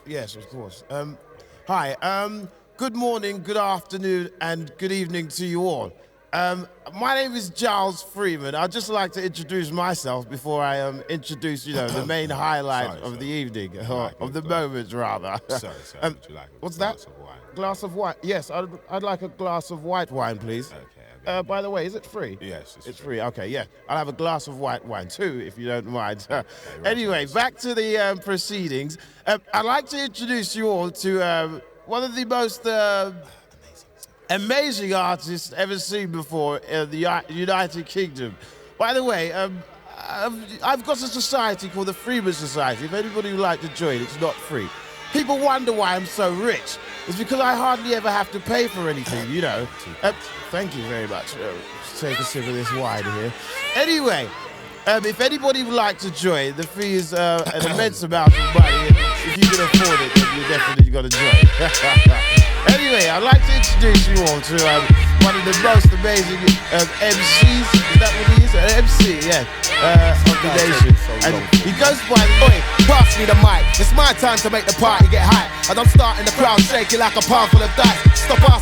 Yes, of course. Hi. Good morning, good afternoon, and good evening to you all. My name is Giles Freeman. I'd just like to introduce myself before I introduce, the main highlight of the evening, or of the moment, rather. Sorry, would you like a What's glass that? of wine? Glass of wine. Yes, I'd like a glass of white wine, please. Okay. By the way, is it free? Yes, It's free. Okay, yeah. I'll have a glass of white wine too, if you don't mind. Anyway, please. back to the proceedings. I'd like to introduce you all to one of the most amazing artists ever seen before in the United Kingdom. By the way, I've got a society called the Freeman Society. If anybody would like to join, it's not free. People wonder why I'm so rich. It's because I hardly ever have to pay for anything, Thank you very much. Let's take a sip of this wine here. Anyway, if anybody would like to join, the fee is an immense amount of money. If you can afford it, then you're definitely going to join. Anyway, I'd like to introduce you all to one of the most amazing MCs. Is that what he is? An MC, yeah. Of the nation. And he goes by the way. Pass me the mic, it's my time to make the party get high. And I'm starting the crowd shaking like a palm full of dice. Stop asking